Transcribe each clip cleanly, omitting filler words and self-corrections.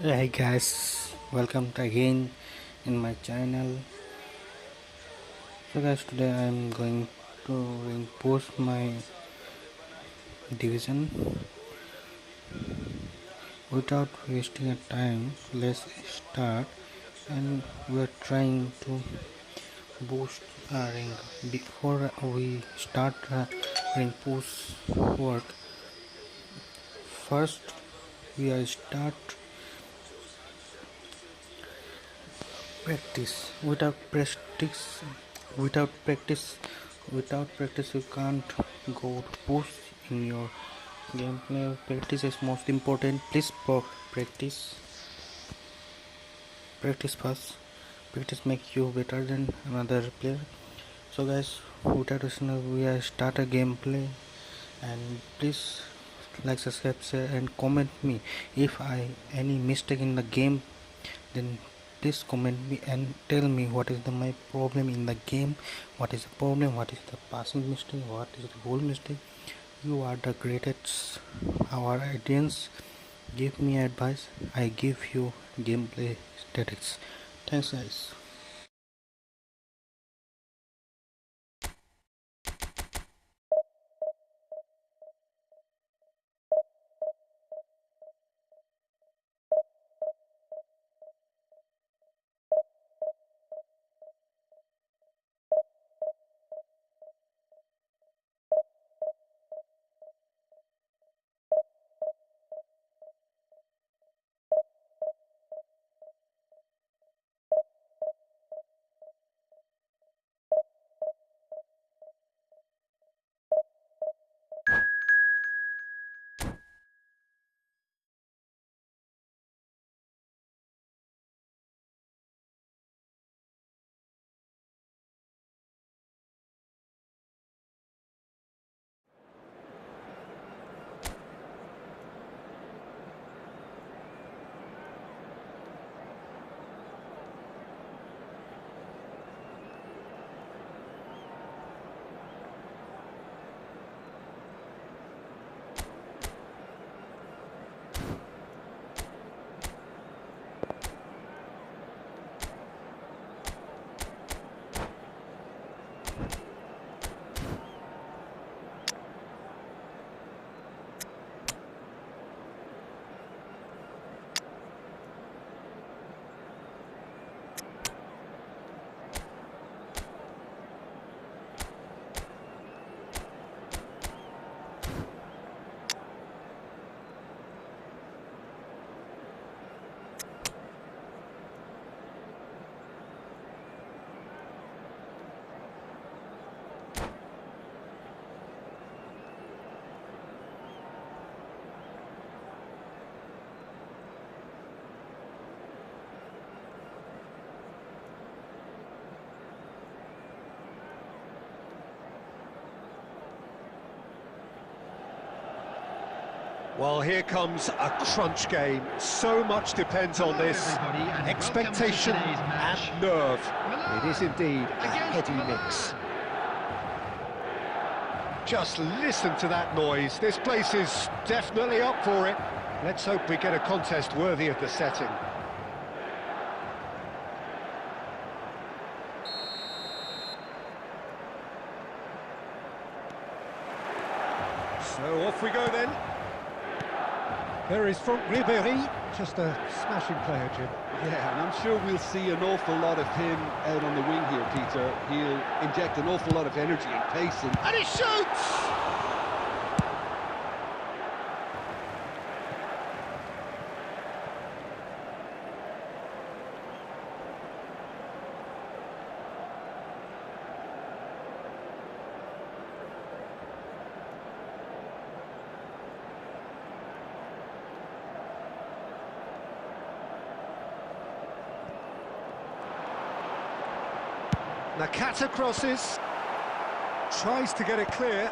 Hey guys, welcome again in my channel. So guys, today I'm going to reinforce my division without wasting a time. Let's start, and we're trying to boost our rank. Before we start reinforce work, first we are start practice. Without practice you can't go push in your gameplay. Practice is most important. Please practice first. Practice makes you better than another player. So guys, without wasting we are start a gameplay, and please like, subscribe, share and comment me if I any mistake in the game. Then please comment me and tell me what is my problem in the game, what is the problem, what is the passing mistake, what is the goal mistake. You are the greatest. Our audience give me advice, I give you gameplay statistics. Thanks guys. Well, here comes a crunch game. So much depends on this. Expectation and nerve. It is indeed a heady mix. Just listen to that noise. This place is definitely up for it. Let's hope we get a contest worthy of the setting. So off we go then. There is Franck Ribéry, just a smashing player, Jim. Yeah, and I'm sure we'll see an awful lot of him out on the wing here, Peter. He'll inject an awful lot of energy and pace, and he shoots! Nakata crosses, tries to get it clear.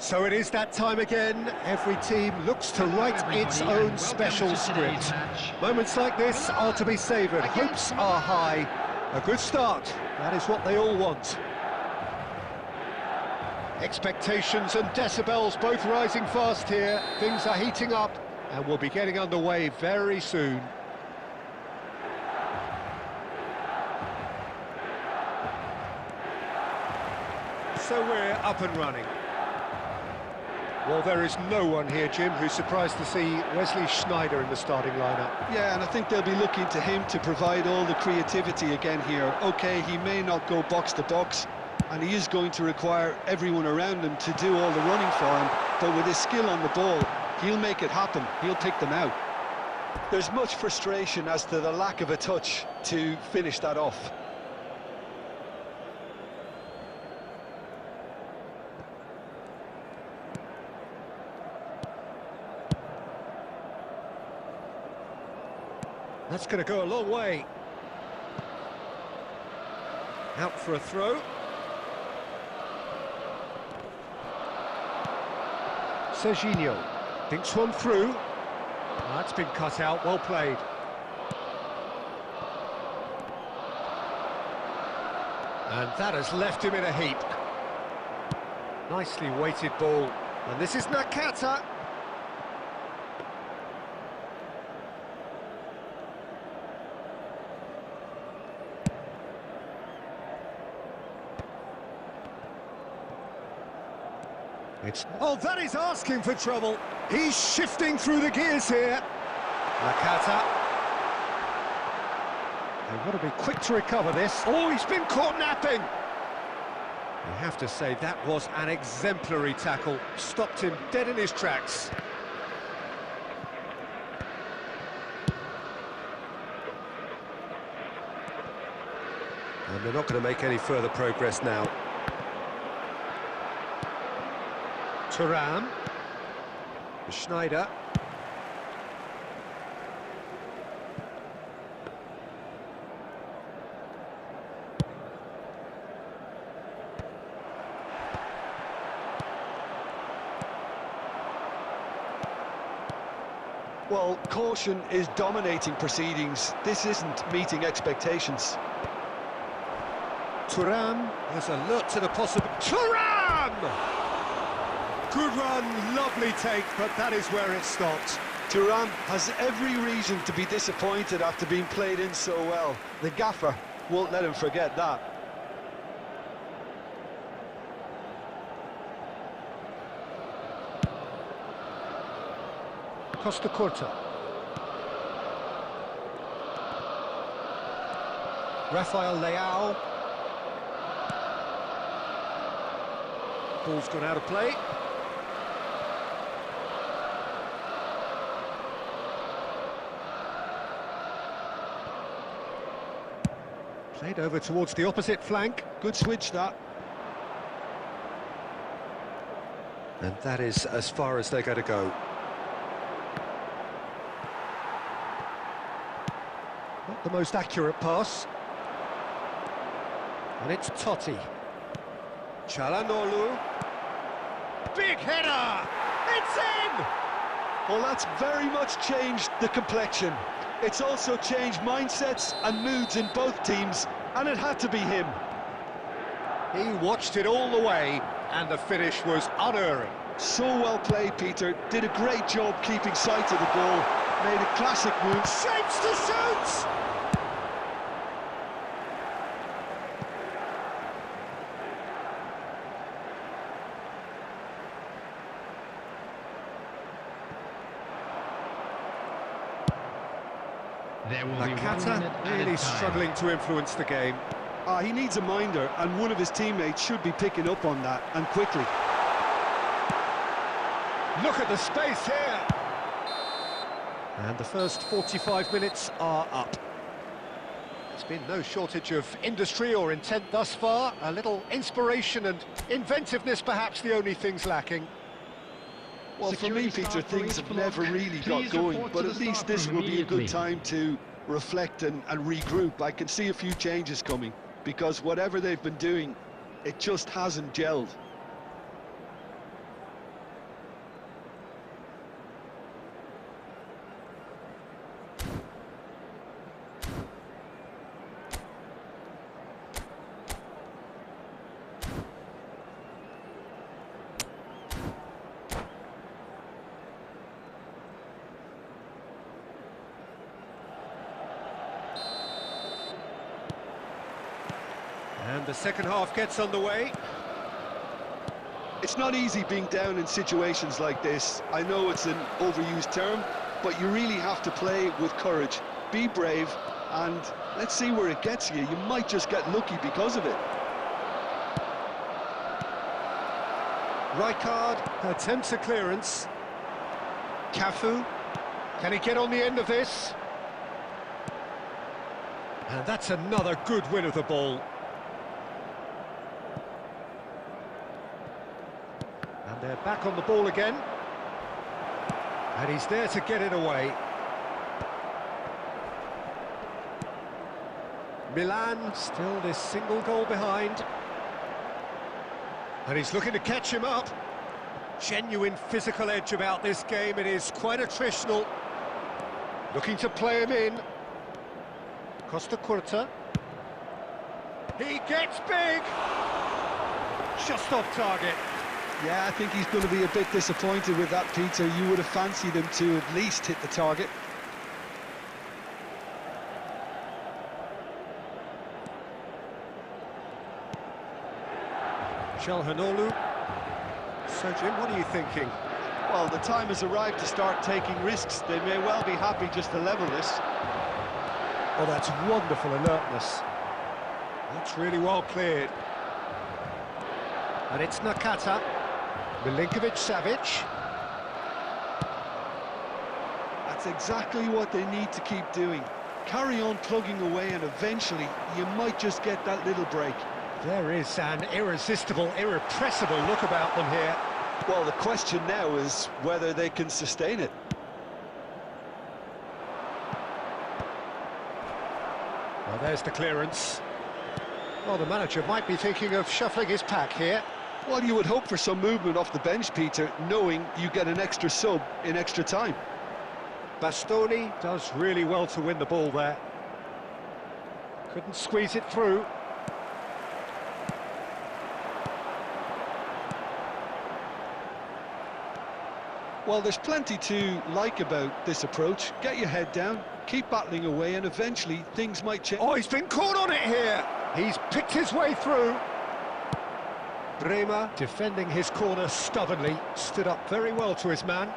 So it is that time again. Every team looks to write its own special script. Moments like this are to be savoured. Hopes are high. A good start. That is what they all want. Expectations and decibels both rising fast here. Things are heating up and we'll be getting underway very soon. So we're up and running. Well, there is no one here, Jim, who's surprised to see Wesley Sneijder in the starting lineup. Yeah, and I think they'll be looking to him to provide all the creativity again here. OK, he may not go box to box, and he is going to require everyone around him to do all the running for him, but with his skill on the ball, he'll make it happen, he'll pick them out. There's much frustration as to the lack of a touch to finish that off. That's going to go a long way. Out for a throw. Serginho thinks one through. That's been cut out, well played. And that has left him in a heap. Nicely weighted ball. And this is Nakata. Oh, that is asking for trouble. He's shifting through the gears here. Nakata. They've got to be quick to recover this. Oh, he's been caught napping. You have to say that was an exemplary tackle. Stopped him dead in his tracks. And they're not going to make any further progress now. Thuram, Sneijder. Well, caution is dominating proceedings. This isn't meeting expectations. Thuram is alert to the possible... Thuram! Good run, lovely take, but that is where it stopped. Thuram has every reason to be disappointed after being played in so well. The gaffer won't let him forget that. Costa Curta. Rafael Leao. Ball's gone out of play. Played over towards the opposite flank. Good switch, that. And that is as far as they're going to go. Not the most accurate pass. And it's Totti. Çalhanoğlu. Big header! It's in! Well, that's very much changed the complexion. It's also changed mindsets and moods in both teams, and it had to be him. He watched it all the way, and the finish was unerring. So well played, Peter. Did a great job keeping sight of the ball. Made a classic move. Shapes to shoot! Nakata really struggling to influence the game. He needs a minder, and one of his teammates should be picking up on that, and quickly. Look at the space here! And the first 45 minutes are up. There's been no shortage of industry or intent thus far. A little inspiration and inventiveness, perhaps the only things lacking. Well, for me, Peter, things have never really got going, but at least this will be a good time to reflect and regroup. I can see a few changes coming, because whatever they've been doing, it just hasn't gelled. And the second half gets underway. It's not easy being down in situations like this. I know it's an overused term, but you really have to play with courage. Be brave, and let's see where it gets you. You might just get lucky because of it. Rijkaard attempts a clearance. Cafu, can he get on the end of this? And that's another good win of the ball. And they're back on the ball again. And he's there to get it away. Milan still this single goal behind. And he's looking to catch him up. Genuine physical edge about this game. It is quite attritional. Looking to play him in. Costa Curta. He gets big! Just off target. Yeah, I think he's going to be a bit disappointed with that, Peter. You would have fancied him to at least hit the target. Çalhanoğlu. So, Jim, what are you thinking? Well, the time has arrived to start taking risks. They may well be happy just to level this. Oh, that's wonderful alertness. That's really well cleared. And it's Nakata. Milinkovic-Savic. That's exactly what they need to keep doing. Carry on plugging away, and eventually you might just get that little break. There is an irresistible, irrepressible look about them here. Well, the question now is whether they can sustain it. Well, there's the clearance. Well, the manager might be thinking of shuffling his pack here. Well, you would hope for some movement off the bench, Peter, knowing you get an extra sub in extra time. Bastoni does really well to win the ball there. Couldn't squeeze it through. Well, there's plenty to like about this approach. Get your head down, keep battling away, and eventually things might change. Oh, he's been caught on it here! He's picked his way through. Bremer, defending his corner stubbornly, stood up very well to his man.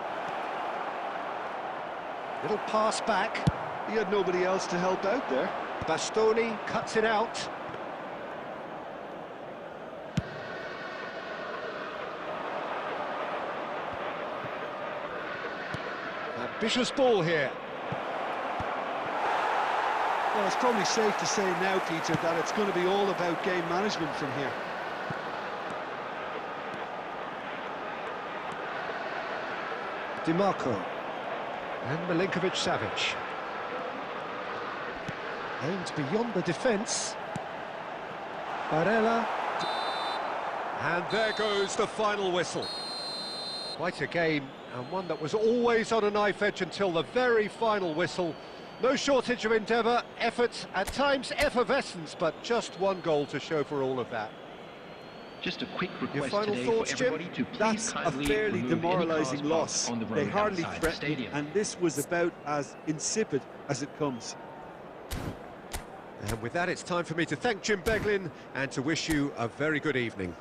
Little pass back. He had nobody else to help out there. Bastoni cuts it out. Ambitious ball here. Well, it's probably safe to say now, Peter, that it's going to be all about game management from here. DiMarco and Milinkovic-Savic. Aimed beyond the defence. Barella. And there goes the final whistle. Quite a game, and one that was always on a knife edge until the very final whistle. No shortage of endeavour, effort, at times effervescence, but just one goal to show for all of that. Just a quick Your request final today thoughts, for Jim? everybody to please That's a kindly fairly remove any demoralising cars loss. parked on the They road hardly outside the threatened, stadium. and this was about as insipid as it comes. And with that, it's time for me to thank Jim Beglin and to wish you a very good evening.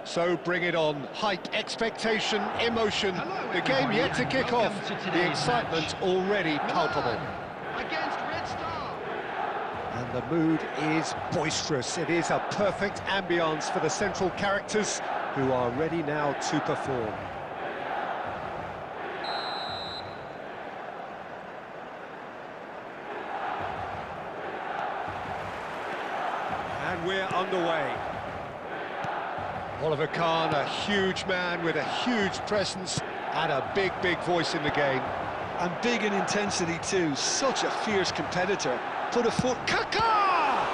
So bring it on. Hype, expectation, emotion. The game yet to kick off. The excitement already palpable. Against Red Star. And the mood is boisterous. It is a perfect ambience for the central characters who are ready now to perform. And we're underway. Oliver Kahn, a huge man with a huge presence and a big, big voice in the game. And big in intensity too, such a fierce competitor. Put a foot, Kaká!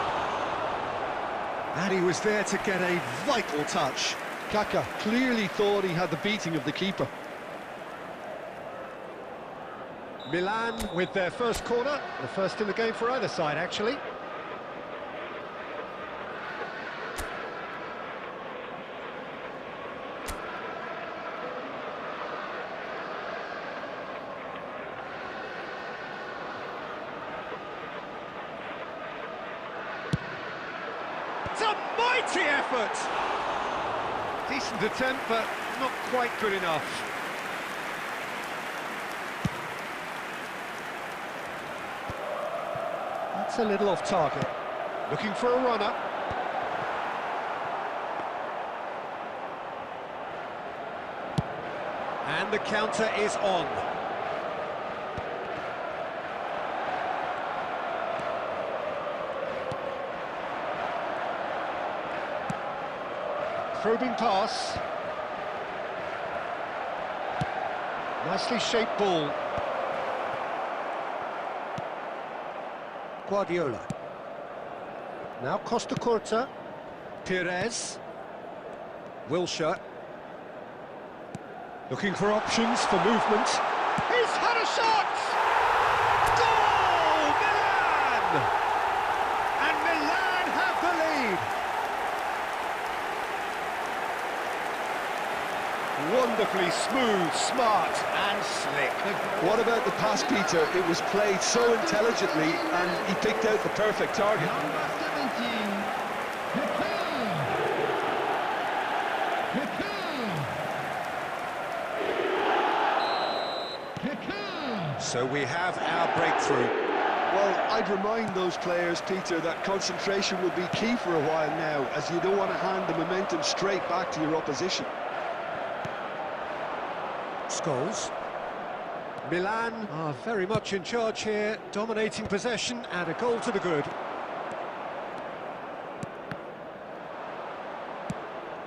And he was there to get a vital touch. Kaká clearly thought he had the beating of the keeper. Milan with their first corner, the first in the game for either side, actually. It's a mighty effort! Decent attempt, but not quite good enough. That's a little off target. Looking for a runner. And the counter is on. Probing pass. Nicely shaped ball. Guardiola. Now Costa Curta. Pires. Wilshere. Looking for options for movement. He's had a shot! Goal! Milan! And Milan have the lead. Wonderfully smooth, smart and slick. What about the pass, Peter? It was played so intelligently and he picked out the perfect target. Number 17. So we have our breakthrough. Well, I'd remind those players, Peter, that concentration will be key for a while now, as you don't want to hand the momentum straight back to your opposition. Scholes. Milan are very much in charge here, dominating possession and a goal to the good.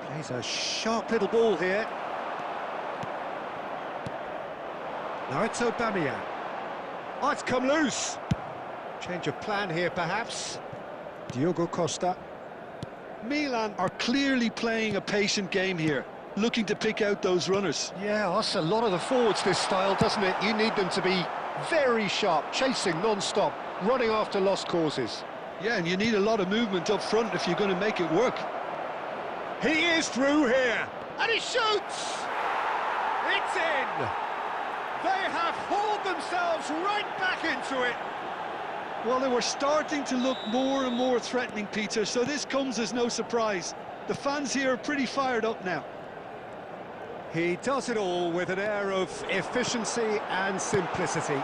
Plays a sharp little ball here. Now it's Aubameyang. Oh, it's come loose. Change of plan here, perhaps. Diogo Costa. Milan are clearly playing a patient game here, looking to pick out those runners. Yeah, that's a lot of the forwards, this style, doesn't it? You need them to be very sharp, chasing non-stop, running after lost causes. Yeah, and you need a lot of movement up front if you're going to make it work. He is through here, and he shoots! It's in! They have hauled themselves right back into it. Well, they were starting to look more and more threatening, Peter, so this comes as no surprise. The fans here are pretty fired up now. He does it all with an air of efficiency and simplicity.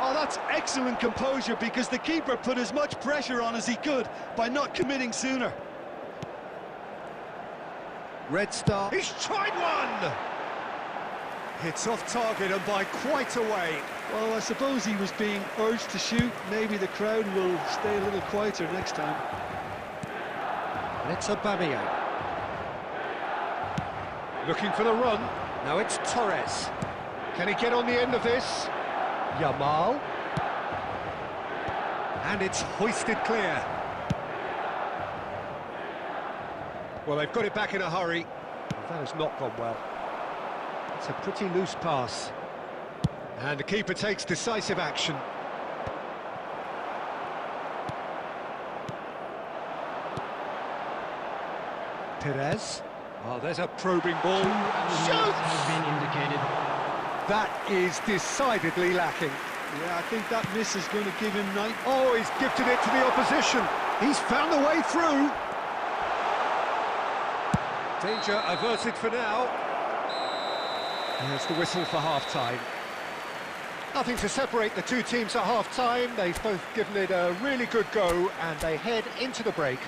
Oh, that's excellent composure, because the keeper put as much pressure on as he could by not committing sooner. Red Star. He's tried one! It's off target and by quite a way. Well, I suppose he was being urged to shoot. Maybe the crowd will stay a little quieter next time. And it's Aubameyang. Looking for the run. Now it's Torres. Can he get on the end of this? Yamal. And it's hoisted clear. Well, they've got it back in a hurry. That has not gone well. It's a pretty loose pass. And the keeper takes decisive action. Pires. Oh, there's a probing ball. Shoots! Has been indicated. That is decidedly lacking. Yeah, I think that miss is going to give him night. Oh, he's gifted it to the opposition. He's found a way through. Danger averted for now. There's the whistle for half-time. Nothing to separate the two teams at half-time. They've both given it a really good go, and they head into the break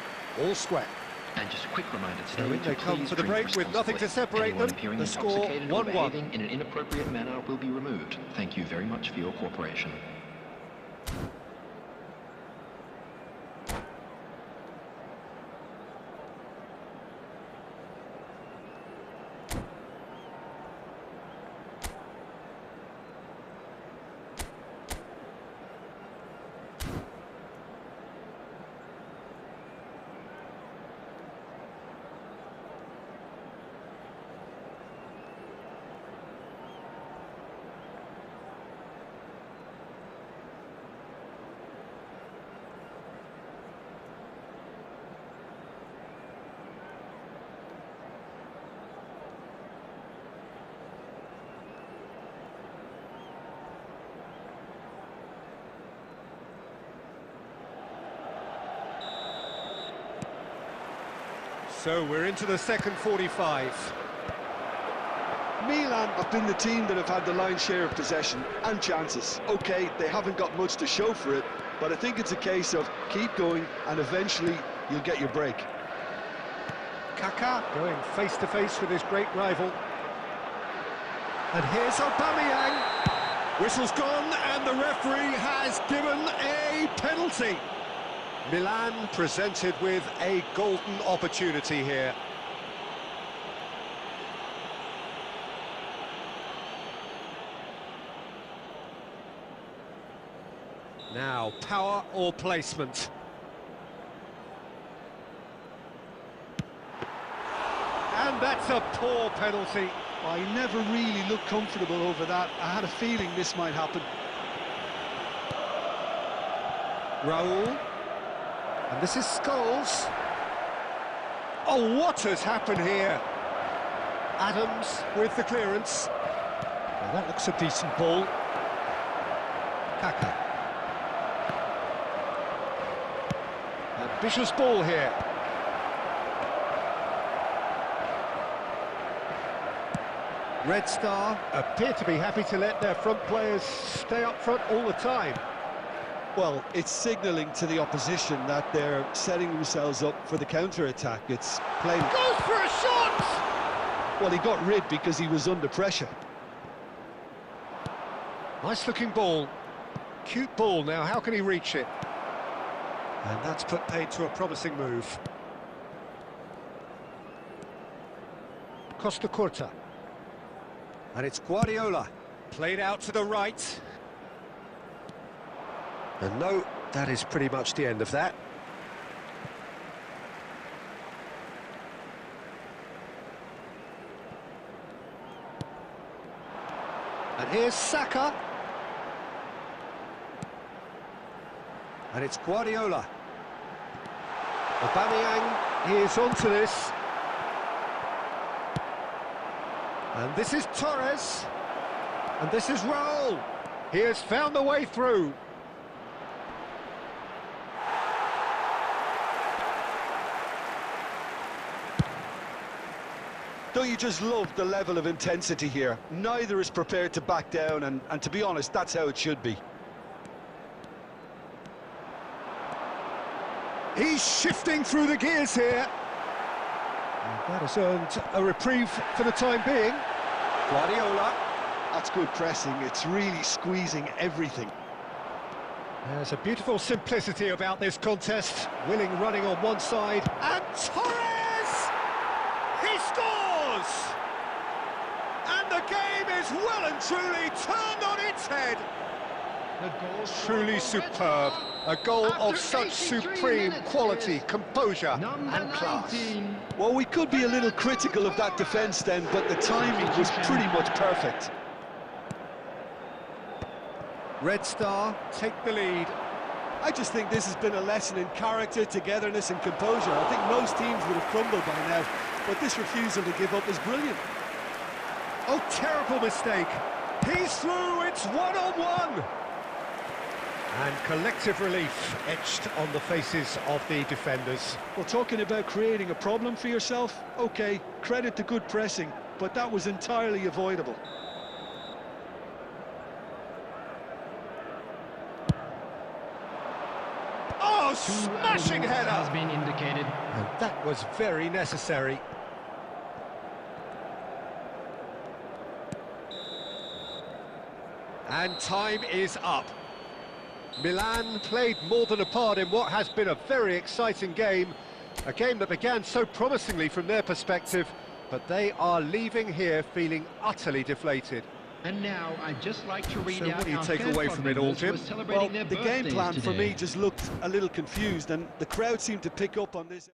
all square. And just a quick reminder So today in they to come please for the drink break with nothing to responsibly. separate Anyone them. appearing The score intoxicated or 1-1. behaving in an inappropriate manner will be removed. Thank you very much for your cooperation. So we're into the second 45. Milan have been the team that have had the lion's share of possession and chances. Okay, they haven't got much to show for it, but I think it's a case of keep going and eventually you'll get your break. Kaká going face-to-face with his great rival. And here's Aubameyang. Whistle's gone and the referee has given a penalty. Milan presented with a golden opportunity here. Now, power or placement? And that's a poor penalty. I never really looked comfortable over that. I had a feeling this might happen. Raul. And this is Scholes. Oh, what has happened here? Adams with the clearance. Well, that looks a decent ball. Kaká. Ambitious ball here. Red Star appear to be happy to let their front players stay up front all the time. Well, it's signalling to the opposition that they're setting themselves up for the counter-attack. It's plain... Goes for a shot! Well, he got rid because he was under pressure. Nice looking ball. Cute ball now, how can he reach it? And that's put paid to a promising move. Costa Curta. And it's Guardiola. Played out to the right. And no, that is pretty much the end of that. And here's Saka. And it's Guardiola. Aubameyang is onto this. And this is Torres. And this is Raul. He has found the way through. Don't you just love the level of intensity here? Neither is prepared to back down, and to be honest, that's how it should be. He's shifting through the gears here. And that has earned a reprieve for the time being. Guardiola. That's good pressing. It's really squeezing everything. There's a beautiful simplicity about this contest. Willing running on one side. And Torres! He scores! And the game is well and truly turned on its head. Truly superb. A goal of such supreme quality, composure and class. Well, we could be a little critical of that defence then, but the timing was pretty much perfect. Red Star take the lead. I just think this has been a lesson in character, togetherness and composure. I think most teams would have crumbled by now, but this refusal to give up is brilliant. Oh, terrible mistake. He's through, it's one-on-one. And collective relief etched on the faces of the defenders. Well, talking about creating a problem for yourself, OK, credit to good pressing, but that was entirely avoidable. Oh, smashing header! Has been indicated. And that was very necessary. And time is up. Milan played more than a part in what has been a very exciting game. A game that began so promisingly from their perspective, but they are leaving here feeling utterly deflated. And now I'd just like to read So out what do you our take fan away club from it all, members who Jim? are celebrating Well, their the game birthdays plan for today. me just looked a little confused, and the crowd seemed to pick up on this.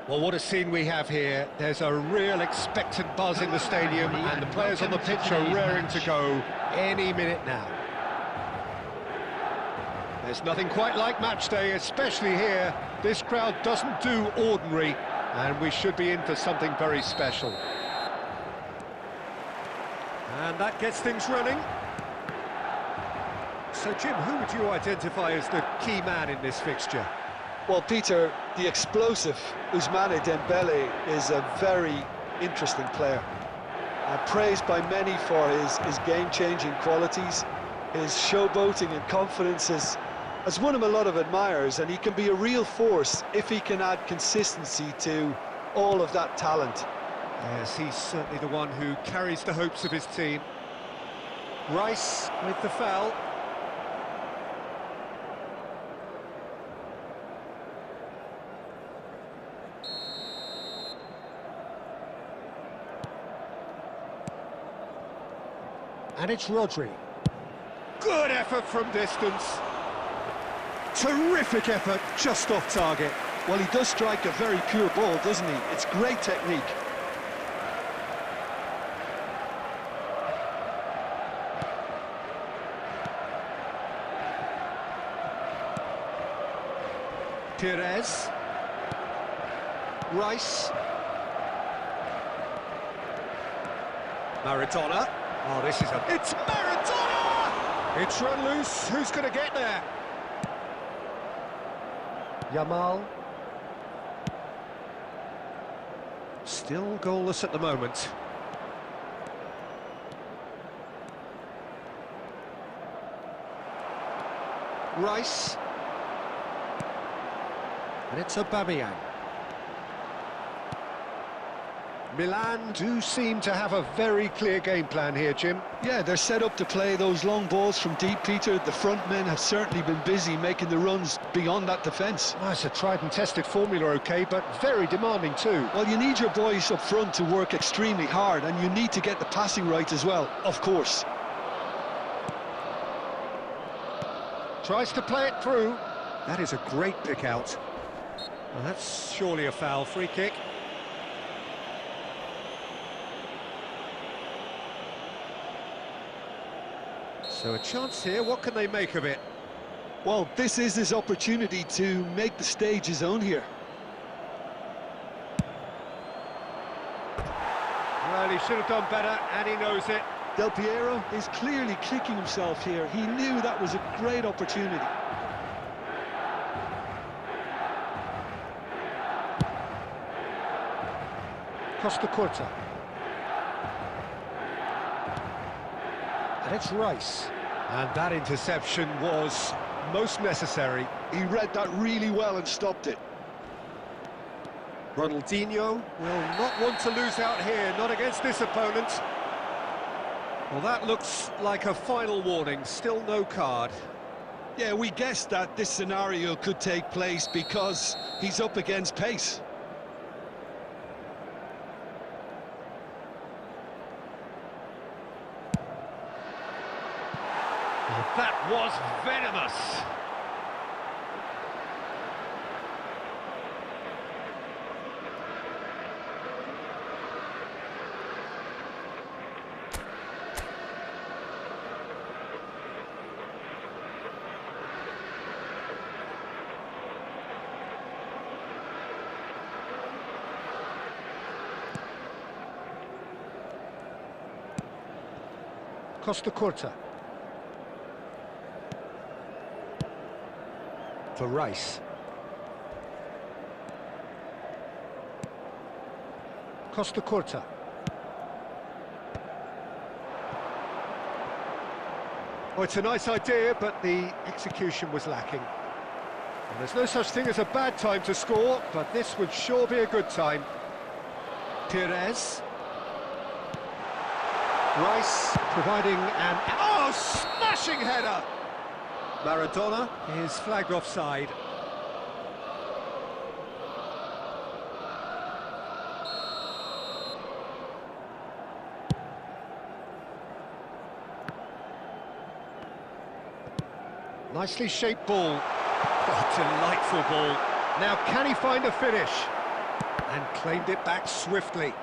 Well, what a scene we have here. There's a real expectant buzz in the stadium, and the players on the pitch are raring to go any minute now. There's nothing quite like match day, especially here. This crowd doesn't do ordinary, and we should be in for something very special. And that gets things running. So, Jim, who would you identify as the key man in this fixture? Well, Peter, the explosive Ousmane Dembele is a very interesting player. Praised by many for his game-changing qualities. His showboating and confidence has won him a lot of admirers, and he can be a real force if he can add consistency to all of that talent. Yes, he's certainly the one who carries the hopes of his team. Rice with the foul. And it's Rodri. Good effort from distance. Terrific effort, just off target. Well, he does strike a very pure ball, doesn't he? It's great technique. Pires. Rice. Maradona. Oh, this is a... It's Maradona! It's run loose. Who's going to get there? Yamal. Still goalless at the moment. Rice. And it's Aubameyang. Milan do seem to have a very clear game plan here, Jim. Yeah, they're set up to play those long balls from deep, Peter. The front men have certainly been busy making the runs beyond that defence. Well, it's a tried and tested formula, OK, but very demanding too. Well, you need your boys up front to work extremely hard, and you need to get the passing right as well, of course. Tries to play it through. That is a great pick out. Well, that's surely a foul. Free kick. So a chance here, what can they make of it? Well, this is his opportunity to make the stage his own here. Well, he should have done better, and he knows it. Del Piero is clearly kicking himself here. He knew that was a great opportunity. Costa Curta. And it's Rice. And that interception was most necessary. He read that really well and stopped it. Ronaldinho will not want to lose out here, not against this opponent. Well, that looks like a final warning, still no card. Yeah, we guessed that this scenario could take place because he's up against pace. That was venomous. Costa Curta. For Rice. Costa Curta. Oh, it's a nice idea, but the execution was lacking. And there's no such thing as a bad time to score, but this would sure be a good time. Pires. Rice providing an... Oh, smashing header! Maradona is flagged offside. Nicely shaped ball. Oh, delightful ball. Now can he find a finish? And claimed it back swiftly.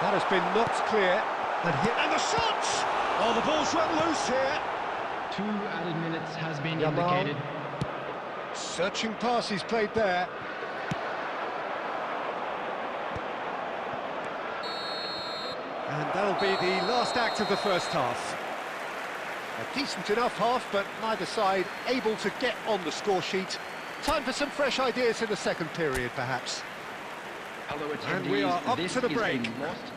That has been knocked clear. And hit. And the shot! Oh, the ball's run loose here. 2 added minutes has been Yamal. indicated. Searching pass he's played there. And that'll be the last act of the first half. A decent enough half, but neither side able to get on the score sheet. Time for some fresh ideas in the second period, perhaps. And we are up to the break.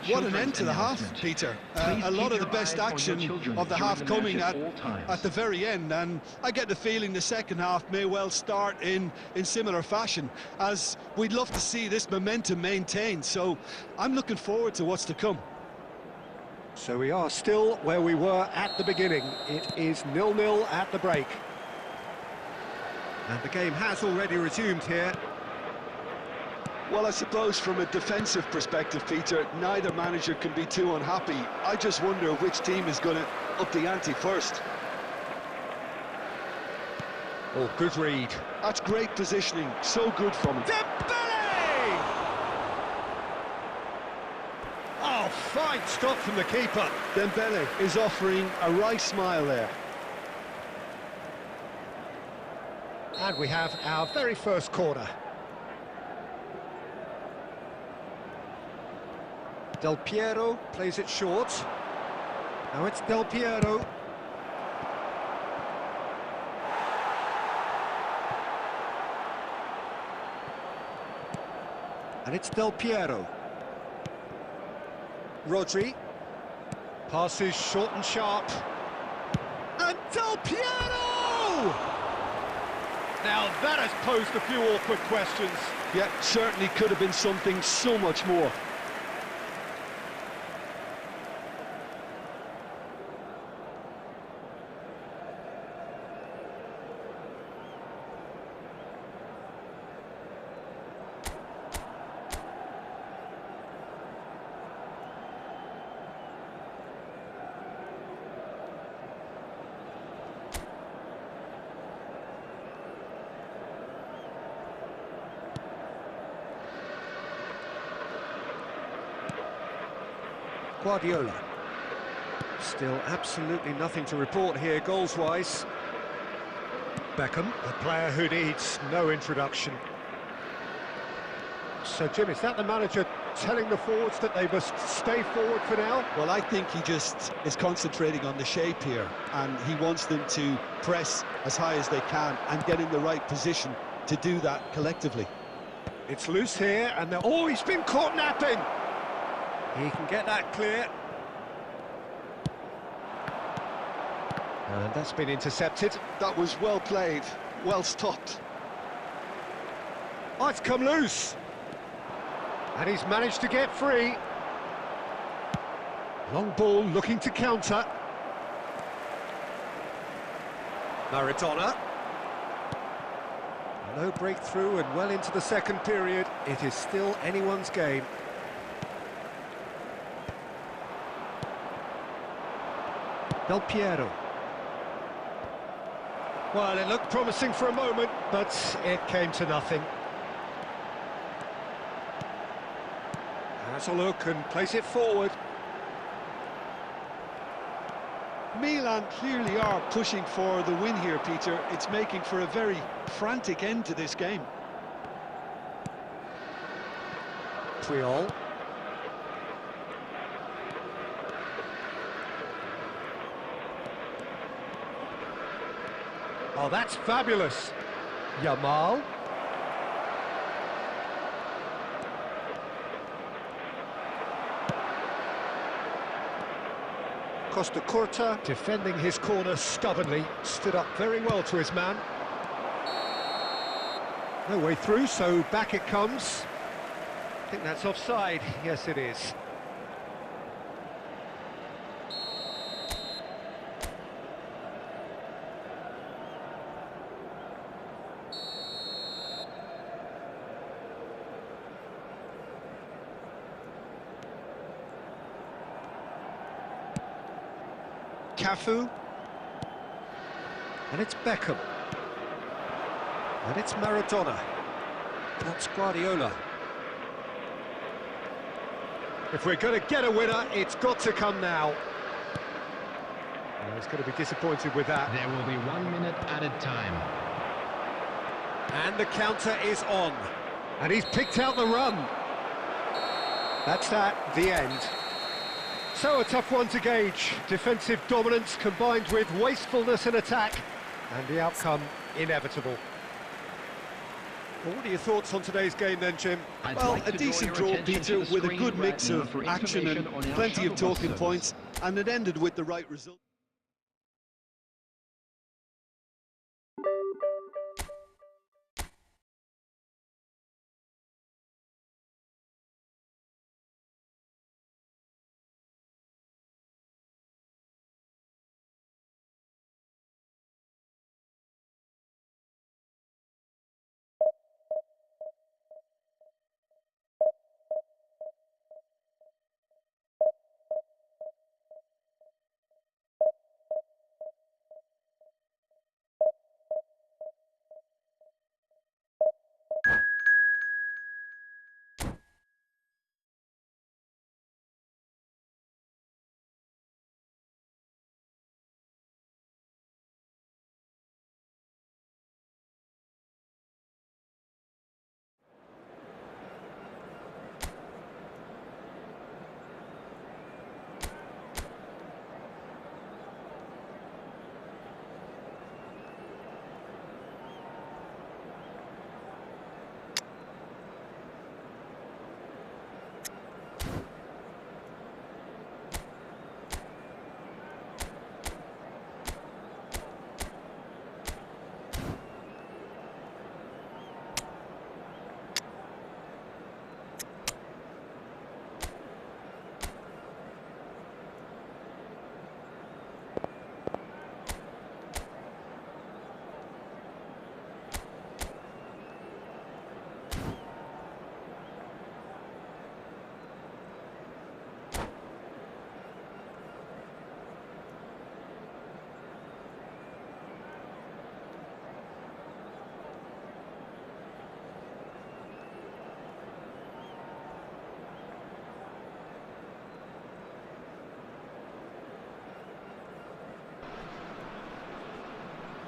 What an end to the half, Peter. A lot of the best action of the half coming at the very end, and I get the feeling the second half may well start in similar fashion, as we'd love to see this momentum maintained, so I'm looking forward to what's to come. So we are still where we were at the beginning. It is 0-0 at the break. And the game has already resumed here. Well, I suppose from a defensive perspective, Peter, neither manager can be too unhappy. I just wonder which team is going to up the ante first. Oh, good read. That's great positioning, so good from him. Dembele! Oh, fine stop from the keeper. Dembele is offering a wry smile there. And we have our very first corner. Del Piero plays it short. Now it's Del Piero. And it's Del Piero. Rodri. Passes short and sharp. And Del Piero! Now that has posed a few awkward questions. Yeah, certainly could have been something so much more. Guardiola. Still absolutely nothing to report here goals-wise. Beckham, a player who needs no introduction. So, Jim, is that the manager telling the forwards that they must stay forward for now? Well, I think he just is concentrating on the shape here, and he wants them to press as high as they can and get in the right position to do that collectively. It's loose here, and they're... Oh, he's been caught napping! He can get that clear. And that's been intercepted. That was well played, well stopped. Oh, it's come loose. And he's managed to get free. Long ball looking to counter. Maradona. No breakthrough and well into the second period. It is still anyone's game. Del Piero. Well, it looked promising for a moment, but it came to nothing. Has a look and place it forward. Milan clearly are pushing for the win here, Peter. It's making for a very frantic end to this game. Puyol. Oh, that's fabulous. Yamal. Costa Curta, defending his corner stubbornly, stood up very well to his man. No way through, so back it comes. I think that's offside. Yes, it is. Cafu, and it's Beckham, and it's Maradona, that's Guardiola. If we're going to get a winner, it's got to come now. Well, he's going to be disappointed with that. There will be 1 minute added time. And the counter is on, and he's picked out the run. That's that, the end. So a tough one to gauge. Defensive dominance combined with wastefulness in attack, and the outcome inevitable. Well, what are your thoughts on today's game then, Jim? Well, a decent draw, Peter, with a good mix of action and plenty of talking points, and it ended with the right result.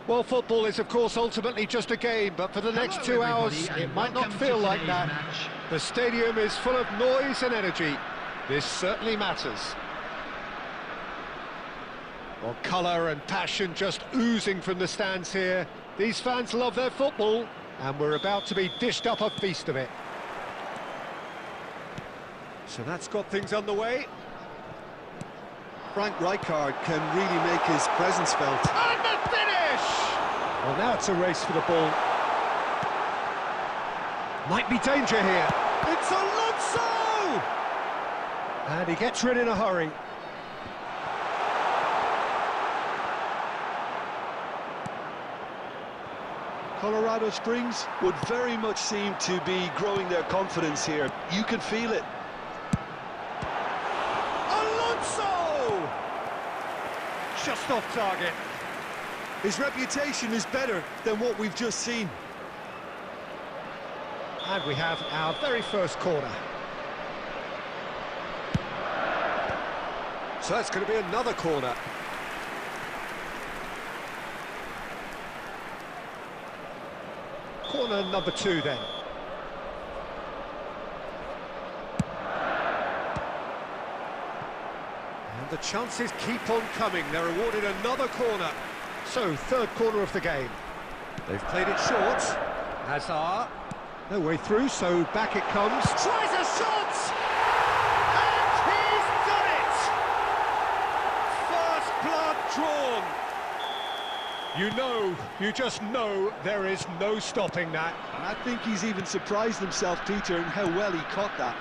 Well, football is, of course, ultimately just a game, but for the next 2 hours, it might not feel like that. The stadium is full of noise and energy. This certainly matters. Well, colour and passion just oozing from the stands here. These fans love their football, and we're about to be dished up a feast of it. So that's got things underway. Frank Rijkaard can really make his presence felt. And the finish! Well, now it's a race for the ball. Might be danger here. It's Alonso! And he gets rid in a hurry. Colorado Springs would very much seem to be growing their confidence here. You can feel it. Alonso! Just off target. His reputation is better than what we've just seen. And we have our very first corner. So that's going to be another corner. Corner number 2 then. And the chances keep on coming. They're awarded another corner. So, third corner of the game. They've played it short. Hazard. No way through, so back it comes. Tries a shot! And he's done it! First blood drawn. You just know there is no stopping that. And I think he's even surprised himself, Peter, in how well he caught that.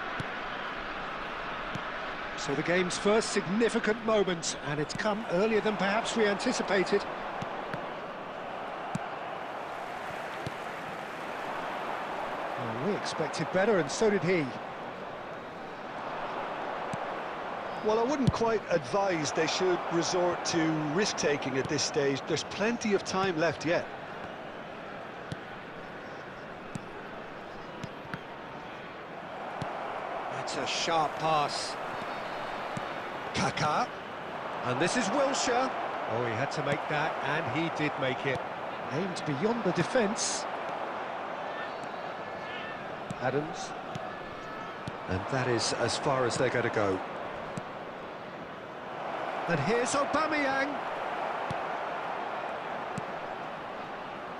So the game's first significant moment, and it's come earlier than perhaps we anticipated. Well, we expected better, and so did he. Well, I wouldn't quite advise they should resort to risk-taking at this stage. There's plenty of time left yet. It's a sharp pass. Kaká. And this is Wilshere. Oh, he had to make that, and he did make it. Aimed beyond the defence. Adams. And that is as far as they're going to go. And here's Aubameyang.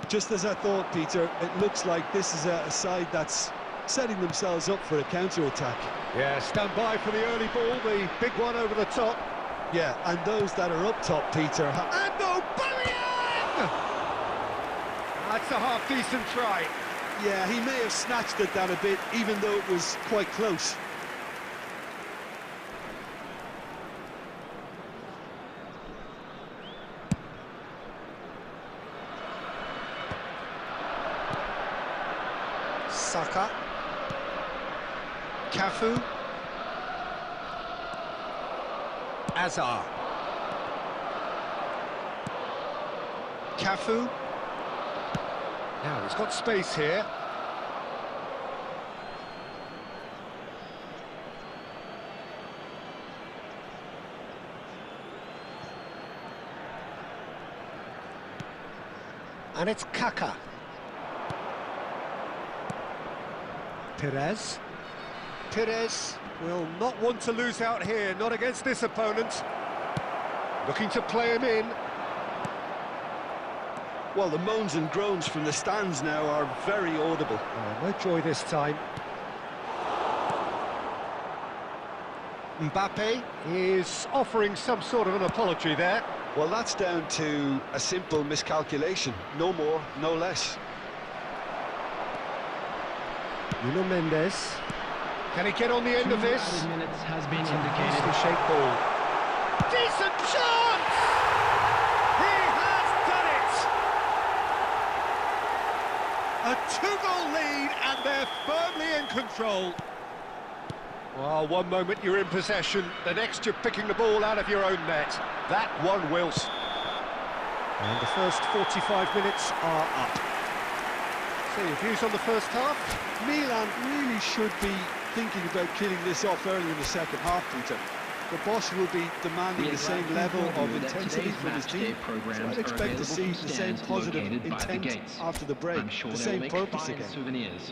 Just as I thought, Peter, it looks like this is a side that's setting themselves up for a counter-attack. Yeah, stand by for the early ball, the big one over the top. Yeah, and those that are up top, Peter... And Aubameyang! That's a half-decent try. Yeah, he may have snatched at that a bit, even though it was quite close. Saka. Cafu. Hazard. Cafu. Now he's got space here. And it's Kaká. Perez. Perez will not want to lose out here, not against this opponent. Looking to play him in. Well, the moans and groans from the stands now are very audible. Oh, no joy this time. Mbappe is offering some sort of an apology there. Well, that's down to a simple miscalculation. No more, no less. Nuno Mendes. Can he get on the end of this? 2 minutes has been Decent indicated. shape ball. Decent chance! He has done it! A 2-goal lead, and they're firmly in control. Well, one moment you're in possession, the next you're picking the ball out of your own net. That one wills. And the first 45 minutes are up. So your views on the first half? Milan really should be thinking about killing this off early in the second half, Peter. the boss will be demanding the same level of intensity from his team. So I'd expect to see the same positive intent after the break, the same purpose again. Souvenirs.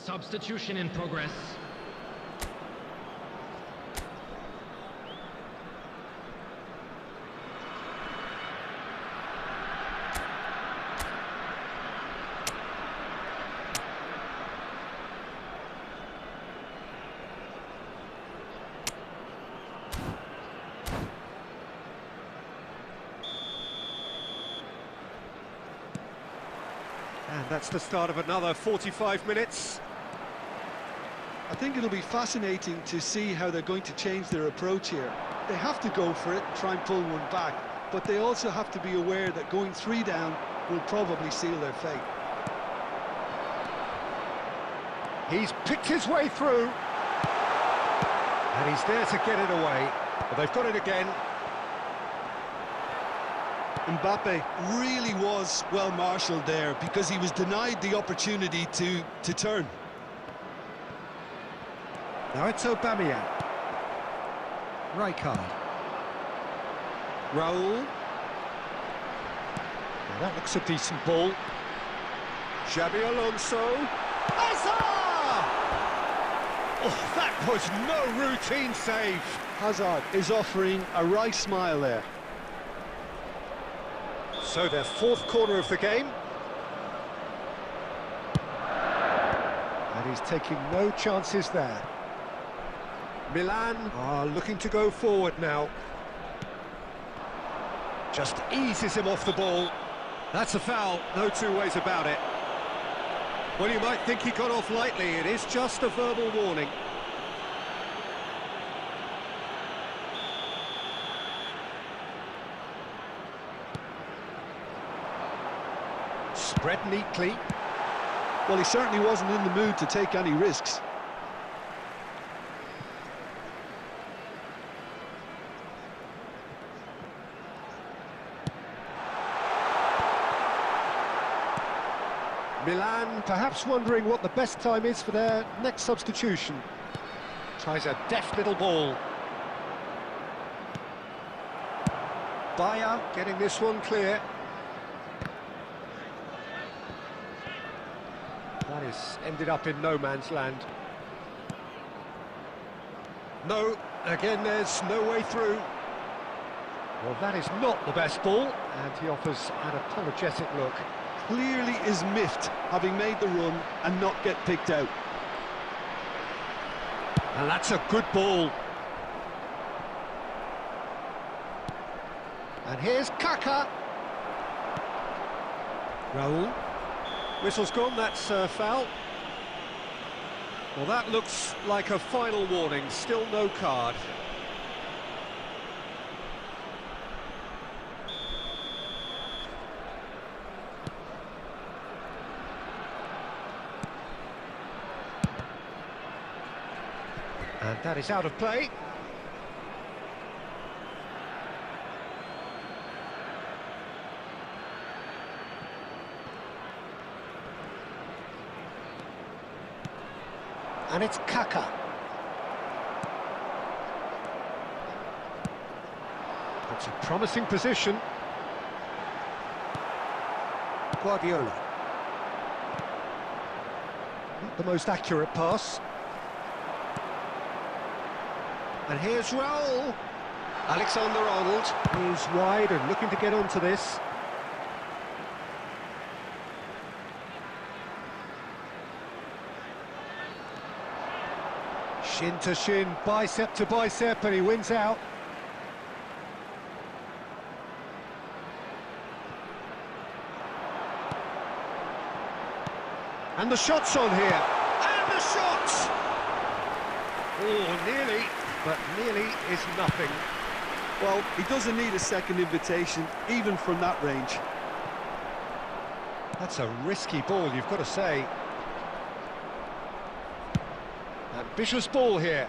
Substitution in progress. And that's the start of another 45 minutes. I think it'll be fascinating to see how they're going to change their approach here. They have to go for it and try and pull one back, but they also have to be aware that going 3 down will probably seal their fate. He's picked his way through. And he's there to get it away. But they've got it again. Mbappe really was well marshalled there because he was denied the opportunity to turn. Now it's Aubameyang. Rijkaard. Raul. Now that looks a decent ball. Xabi Alonso. Hazard! Oh, that was no routine save. Hazard is offering a wry smile there. So their 4th corner of the game. And he's taking no chances there. Milan are looking to go forward now. Just eases him off the ball. That's a foul, no two ways about it. Well, you might think he got off lightly. It is just a verbal warning. Spread neatly. Well, he certainly wasn't in the mood to take any risks. Milan perhaps wondering what the best time is for their next substitution. Tries a deft little ball. Bayer getting this one clear. That is ended up in no man's land. No, again there's no way through. Well, that is not the best ball, and he offers an apologetic look. Clearly is miffed, having made the run and not get picked out. And that's a good ball. And here's Kaka. Raul. Whistle's gone, that's a foul. Well, that looks like a final warning, still no card. And that is out of play. And it's Kaka. That's a promising position. Guardiola. Not the most accurate pass. And here's Raul. Alexander-Arnold is wide and looking to get onto this. Shin to shin, bicep to bicep, and he wins out. And the shot's on here. And the shot! Oh, nearly, but nearly is nothing. Well, he doesn't need a second invitation, even from that range. That's a risky ball, you've got to say. Ambitious ball here.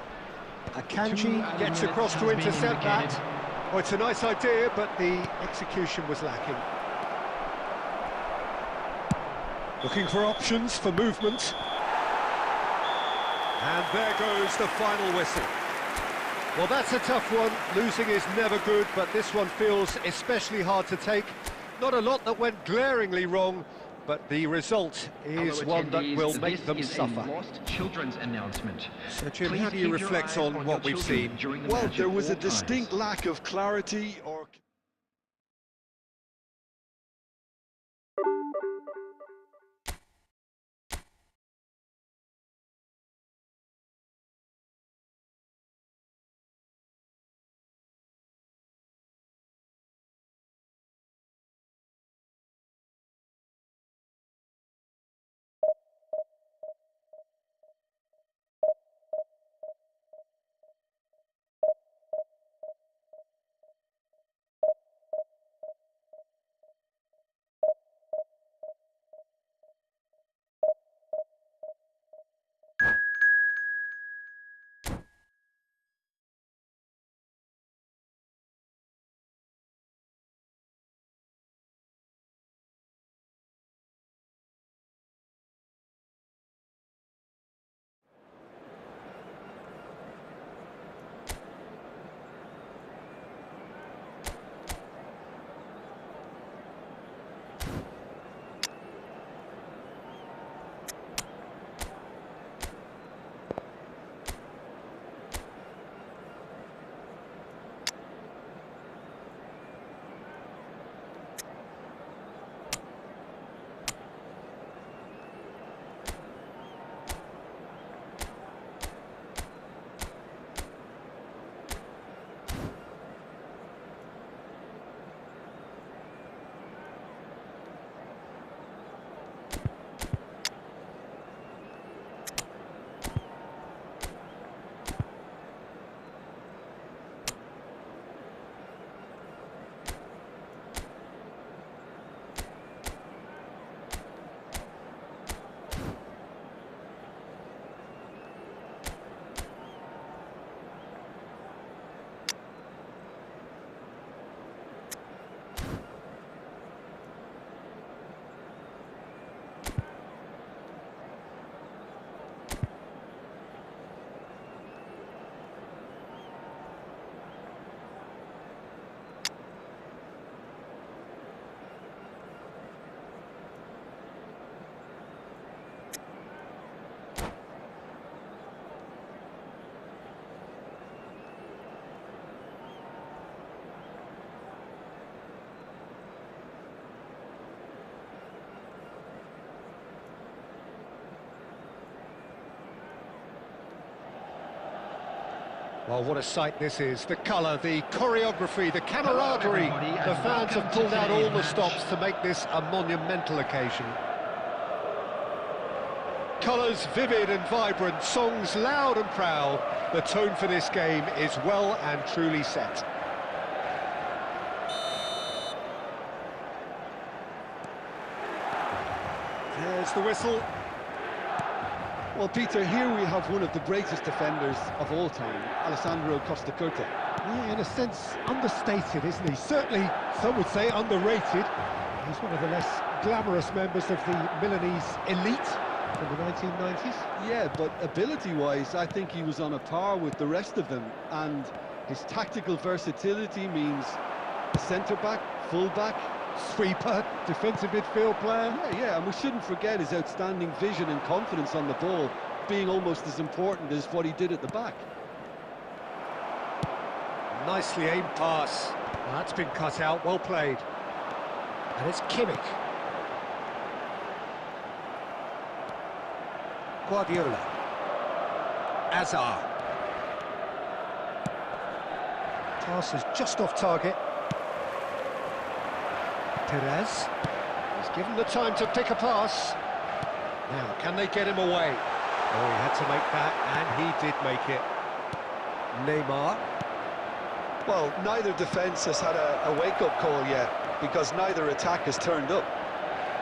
Akanji gets across to intercept that. Oh, it's a nice idea, but the execution was lacking. Looking for options for movement. And there goes the final whistle. Well, that's a tough one. Losing is never good, but this one feels especially hard to take. Not a lot that went glaringly wrong, but the result is one that will make them suffer. Lost children's announcement. So, Jim, how do you reflect on what we've seen? Well, there was a distinct lack of clarity or... Well, what a sight this is. The colour, the choreography, the camaraderie. The fans have pulled out all the stops to make this a monumental occasion. Colours vivid and vibrant, songs loud and proud. The tone for this game is well and truly set. There's the whistle. Well, Peter, here we have one of the greatest defenders of all time, Alessandro Costacurta. Yeah, in a sense, understated, isn't he? Certainly, some would say underrated. He's one of the less glamorous members of the Milanese elite from the 1990s. Yeah, but ability-wise, I think he was on a par with the rest of them, and his tactical versatility means centre-back, full-back, Sweeper, defensive midfield player. Yeah, and we shouldn't forget his outstanding vision and confidence on the ball, being almost as important as what he did at the back. Nicely aimed pass. Well, that's been cut out, well played. And it's Kimmich. Guardiola. Azar. Pass is just off target. Perez. He's given the time to pick a pass. Now, can they get him away? Oh, he had to make that, and he did make it. Neymar. Well, neither defence has had a wake-up call yet, because neither attack has turned up.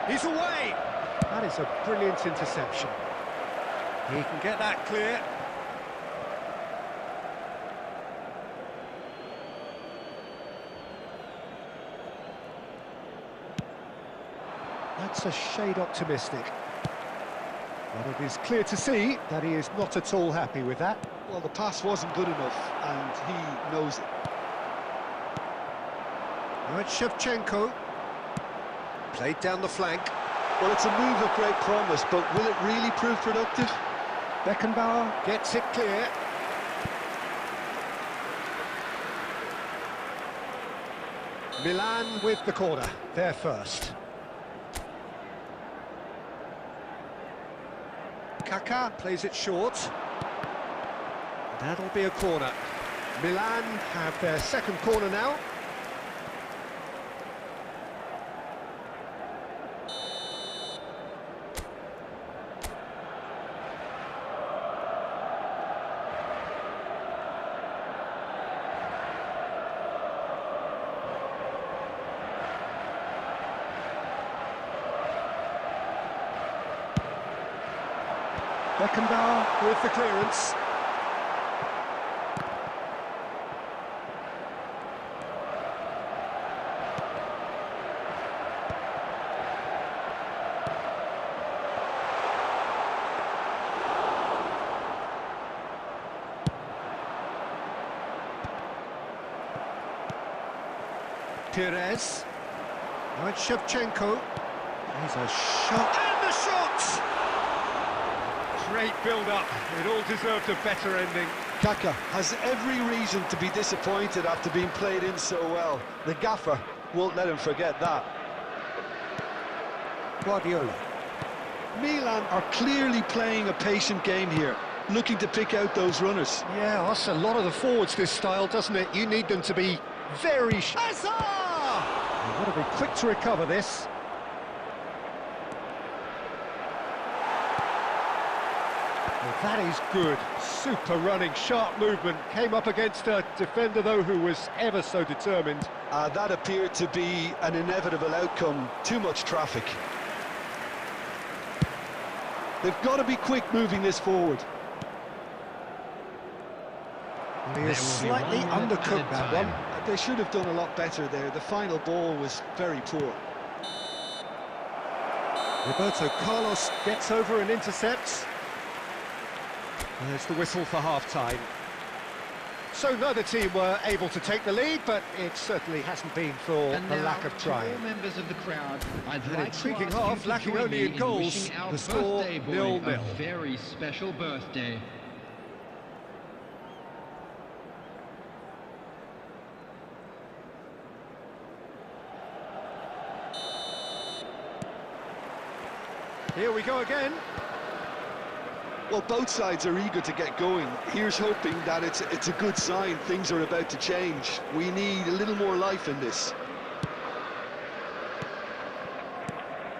He's away! That is a brilliant interception. He can get that clear. That's a shade optimistic. But it is clear to see that he is not at all happy with that. Well, the pass wasn't good enough, and he knows it. Now it's Shevchenko. Played down the flank. Well, it's a move of great promise, but will it really prove productive? Beckenbauer gets it clear. Milan with the corner, they're first. Kaká plays it short. That'll be a corner. Milan have their second corner now. Beckenbauer with the clearance. Perez. Now it's Shevchenko. There's a shot. And the shot! Great build-up. It all deserved a better ending. Kaká has every reason to be disappointed after being played in so well. The gaffer won't let him forget that. Guardiola. Milan are clearly playing a patient game here, looking to pick out those runners. Yeah, that's a lot of the forwards, this style, doesn't it? You need them to be very... Azar! You've got to be quick to recover this. Well, that is good. Super running, sharp movement. Came up against a defender, though, who was ever so determined. That appeared to be an inevitable outcome. Too much traffic. They've got to be quick moving this forward. He is slightly undercooked, that one. They should have done a lot better there. The final ball was very poor. Roberto Carlos gets over and intercepts. There's the whistle for half-time. So neither team were able to take the lead, but it certainly hasn't been for the lack of trying. All members of the crowd, I'd An like intriguing to ask half, you to lacking join only me in goals. wishing our The score birthday boy 0-0. a very special birthday. Here we go again. Well, both sides are eager to get going. Here's hoping that it's a good sign. Things are about to change. We need a little more life in this.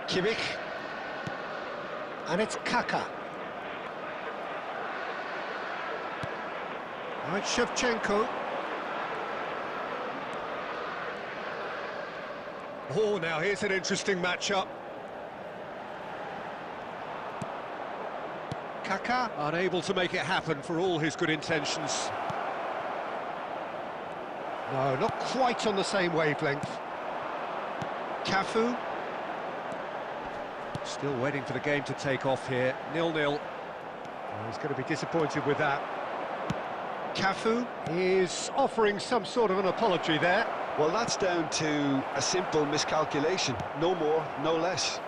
Kimmich. And it's Kaká. Now it's Shevchenko. Oh, now here's an interesting matchup. Kaká unable to make it happen for all his good intentions. No, not quite on the same wavelength. Cafu. Still waiting for the game to take off here. 0-0. Oh, he's going to be disappointed with that. Cafu is offering some sort of an apology there. Well, that's down to a simple miscalculation. No more, no less.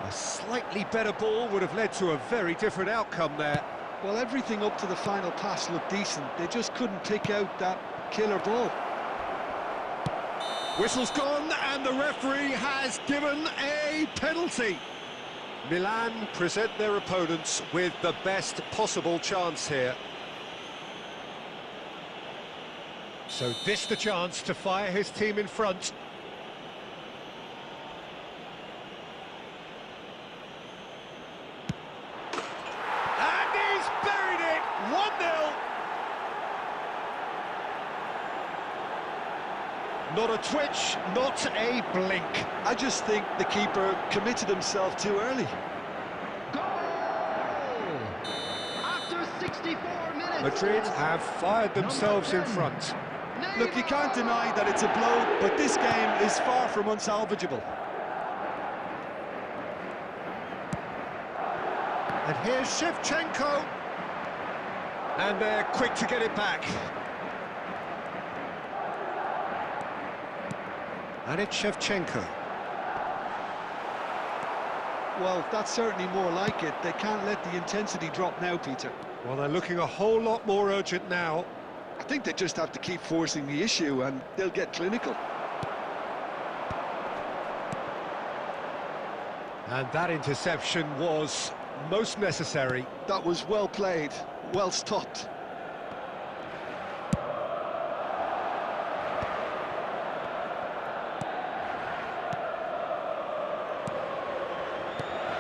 A slightly better ball would have led to a very different outcome there. Well, everything up to the final pass looked decent. They just couldn't pick out that killer ball. Whistle's gone, and the referee has given a penalty. Milan present their opponents with the best possible chance here. So this the chance to fire his team in front. And he's buried it! 1-0! Not a twitch, not a blink. I just think the keeper committed himself too early. Goal! After 64 minutes. Madrid have fired themselves in front. Look, you can't deny that it's a blow, but this game is far from unsalvageable. And here's Shevchenko. And they're quick to get it back. And it's Shevchenko. Well, that's certainly more like it. They can't let the intensity drop now, Peter. Well, they're looking a whole lot more urgent now. I think they just have to keep forcing the issue and they'll get clinical. And that interception was most necessary. That was well played, well stopped.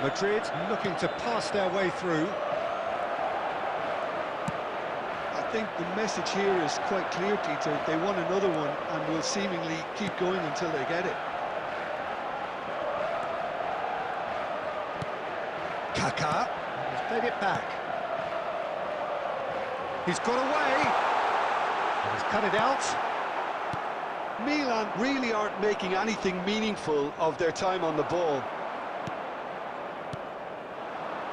Madrid looking to pass their way through. I think the message here is quite clear, Peter. They want another one and will seemingly keep going until they get it. Kaká has played it back. He's got away. And he's cut it out. Milan really aren't making anything meaningful of their time on the ball.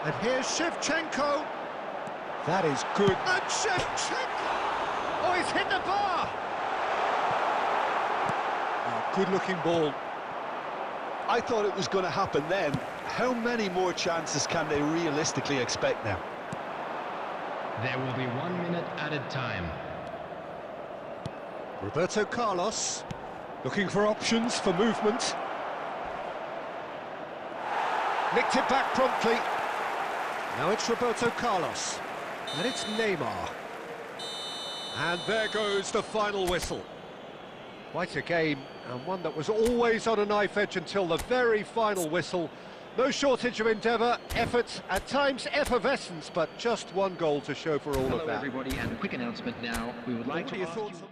And here's Shevchenko. That is good. And Shevchenko! Oh, he's hit the bar! Oh, good-looking ball. I thought it was going to happen then. How many more chances can they realistically expect now? There will be 1 minute added time. Roberto Carlos looking for options for movement. Nicked it back promptly. Now it's Roberto Carlos. And it's Neymar. And there goes the final whistle. Quite a game, and one that was always on a knife edge until the very final whistle. No shortage of endeavour, effort, at times effervescence, but just one goal to show for all Hello, of that. everybody, and a quick announcement now. We would like What to are your ask thoughts you... on-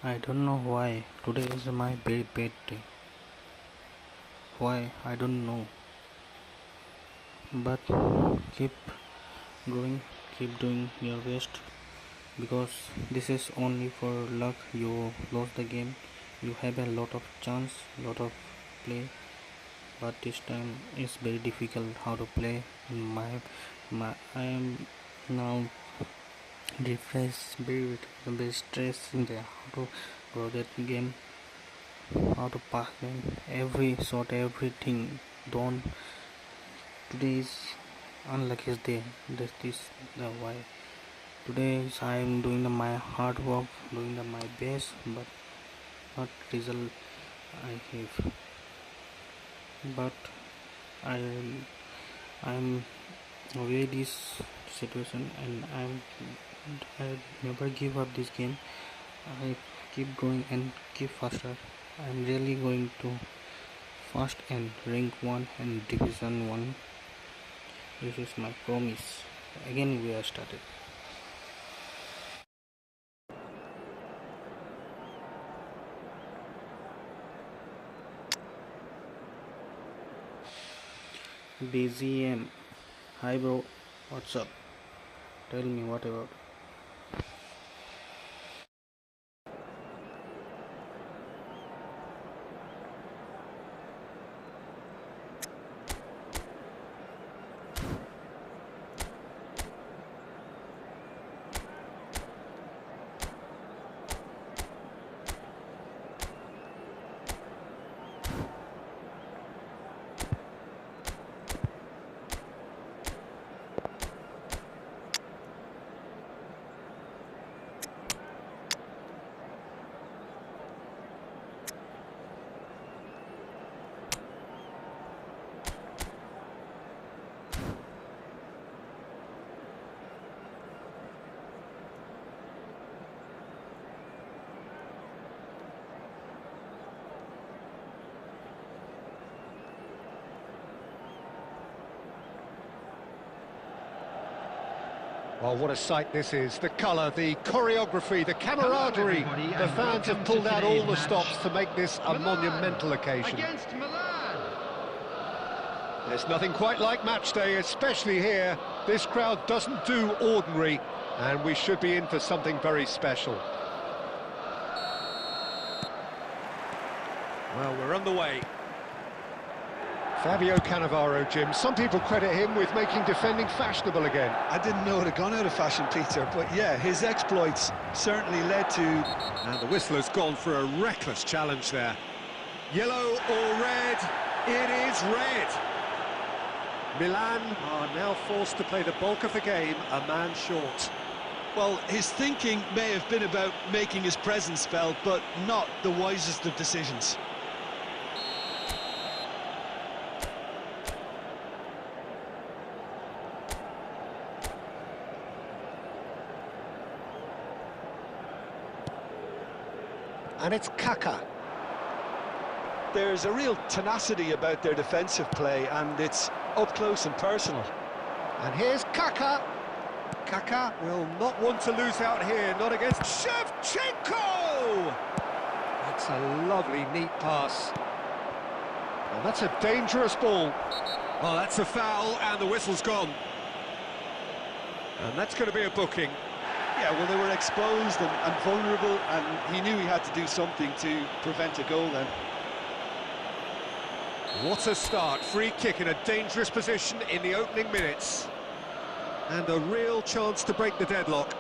I don't know why today is my very bad day. Why, I don't know. But keep going, keep doing your best, because this is only for luck. You lost the game. You have a lot of chance, lot of play, but this time it's very difficult how to play. I am now refresh, very stress in there, how to grow that game, how to pass them, every shot, everything. Don't, today is unlucky day. That is the why. Today I am doing my hard work, doing my best, but not result I have. But I am away this situation, and I never give up this game. I keep going and keep faster. I'm really going to fast and rank 1 and division 1. This is my promise. Again we are started. BGM. Hi bro, what's up? Tell me what about. Well, what a sight this is. The colour, the choreography, the camaraderie. The fans have pulled out all the stops to make this a monumental occasion. Against Milan. There's nothing quite like match day, especially here. This crowd doesn't do ordinary, and we should be in for something very special. Well, we're underway. Fabio Cannavaro, Jim. Some people credit him with making defending fashionable again. I didn't know it had gone out of fashion, Peter, but yeah, his exploits certainly led to... And the whistler's gone for a reckless challenge there. Yellow or red? It is red. Milan are now forced to play the bulk of the game a man short. Well, his thinking may have been about making his presence felt, but not the wisest of decisions. And it's Kaka. There's a real tenacity about their defensive play, and it's up close and personal. And here's Kaka. Kaka will not want to lose out here, not against Shevchenko! That's a lovely, neat pass. Well, that's a dangerous ball. Well, that's a foul, and the whistle's gone. And that's going to be a booking. Yeah, well, they were exposed and vulnerable, and he knew he had to do something to prevent a goal then. What a start. Free kick in a dangerous position in the opening minutes. And a real chance to break the deadlock.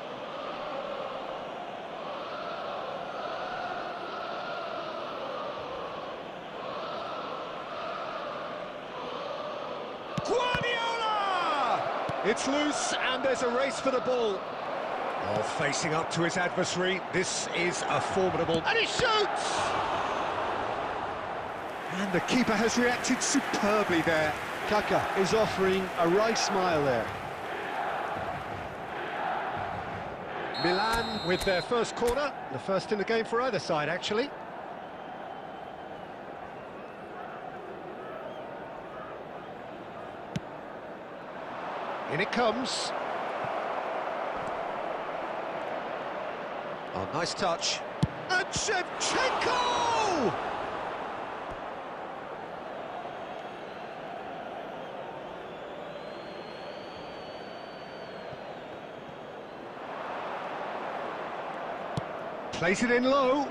Guardiola! It's loose, and there's a race for the ball. Oh, facing up to his adversary, this is a formidable... And he shoots! And the keeper has reacted superbly there. Kaka is offering a wry smile there. Milan with their first corner, the first in the game for either side, actually. In it comes. Oh, nice touch. And Shevchenko! Plays it in low.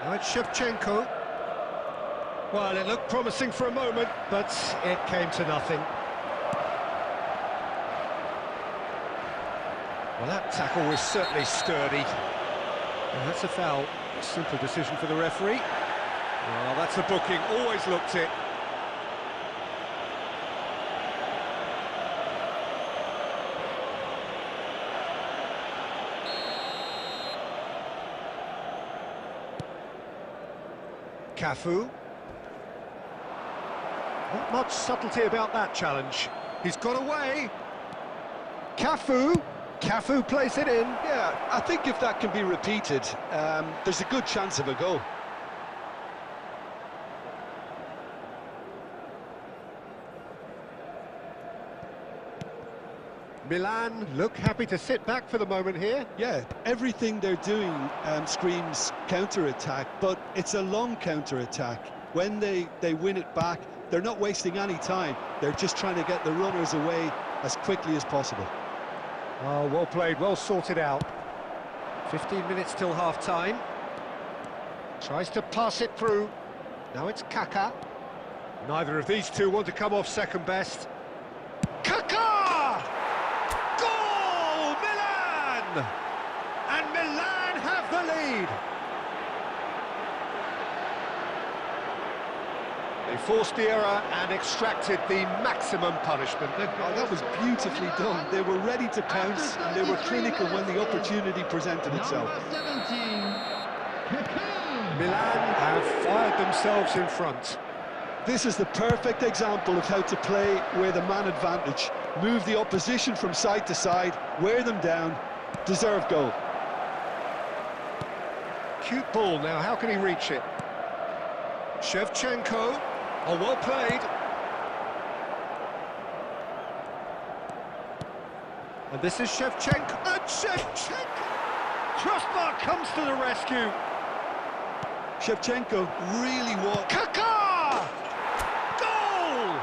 Now it's Shevchenko. Well, it looked promising for a moment, but it came to nothing. Well, that tackle was certainly sturdy. And that's a foul. A simple decision for the referee. Well, that's a booking. Always looked it. Cafu. Not much subtlety about that challenge. He's got away. Cafu. Cafu plays it in. Yeah, I think if that can be repeated, there's a good chance of a goal. Milan look happy to sit back for the moment here. Yeah, everything they're doing screams counter-attack, but it's a long counter-attack. When they win it back, they're not wasting any time. They're just trying to get the runners away as quickly as possible. Oh, well played, well sorted out. 15 minutes till half-time. Tries to pass it through. Now it's Kaka. Neither of these two want to come off second best. Kaka! Goal! Milan! And Milan have the lead. They forced the error and extracted the maximum punishment. Oh, that was beautifully done. They were ready to pounce, and they were clinical when the opportunity presented itself. Number 17, capello. Milan have fired themselves in front. This is the perfect example of how to play with a man advantage. Move the opposition from side to side, wear them down, deserve goal. Cute ball now, how can he reach it? Shevchenko, oh, well played. And this is Shevchenko, and Shevchenko! Crossbar comes to the rescue. Shevchenko really was... Kaka! Goal!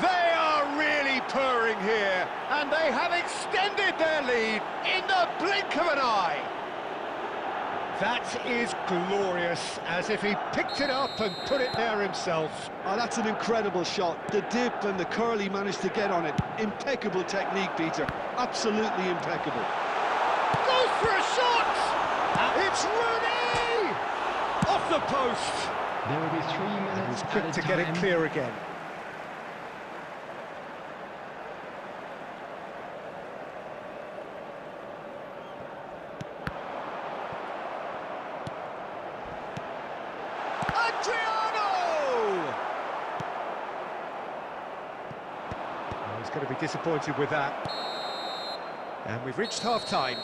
They are really purring here, and they have extended their lead in the blink of an eye. That is glorious, as if he picked it up and put it there himself. Oh, that's an incredible shot. The dip and the curl he managed to get on it. Impeccable technique, Peter. Absolutely impeccable. Goes for a shot! It's Rooney! Off the post! There will be 3 He minutes was quick added to get it time. clear again. Adriano! Oh, he's going to be disappointed with that. And we've reached half-time.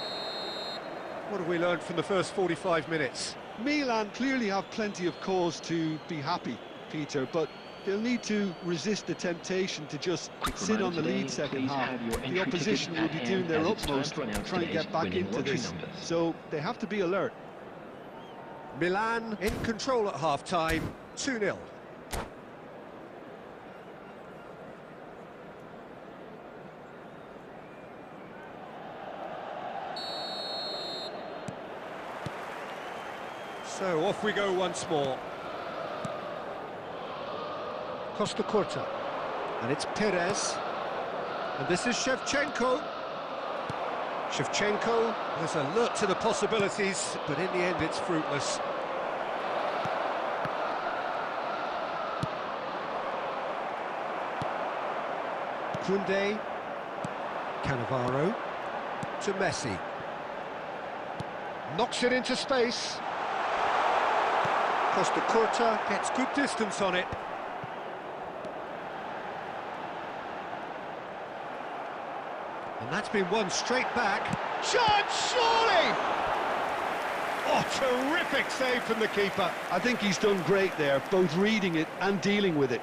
What have we learned from the first 45 minutes? Milan clearly have plenty of cause to be happy, Peter, but they'll need to resist the temptation to just sit on the lead second half. The opposition will be doing their utmost to try and get back into this, so they have to be alert. Milan in control at half-time, 2-0. So off we go once more. Costa Curta. And it's Perez. And this is Shevchenko. Shevchenko is alert to the possibilities, but in the end it's fruitless. Koundé. Cannavaro. To Messi. Knocks it into space. Costa Curta gets good distance on it. And that's been won straight back. Chance, surely! Oh, terrific save from the keeper. I think he's done great there, both reading it and dealing with it.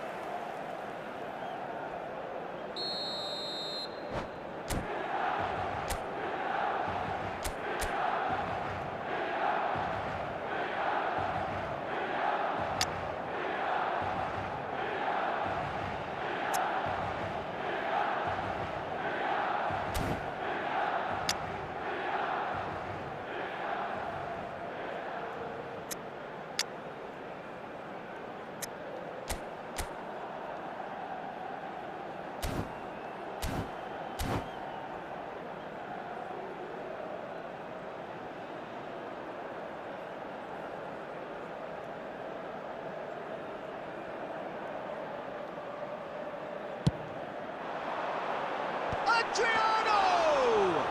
Adriano!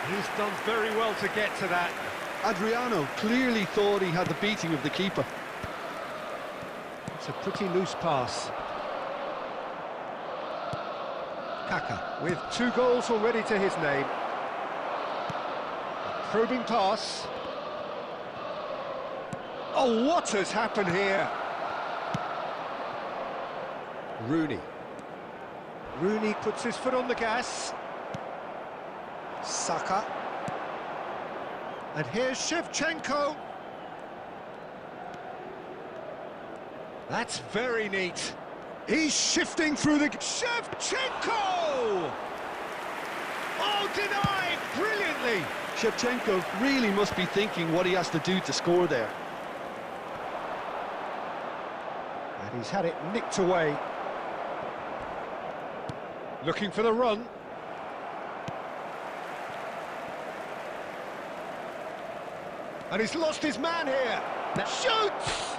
He's done very well to get to that. Adriano clearly thought he had the beating of the keeper. It's a pretty loose pass. Kaka with 2 goals already to his name. A probing pass. Oh, what has happened here? Rooney. Rooney puts his foot on the gas. Saka. And here's Shevchenko. That's very neat. He's shifting through the... Shevchenko! Oh, denied brilliantly. Shevchenko really must be thinking what he has to do to score there. And he's had it nicked away. Looking for the run. And he's lost his man here. Now shoots!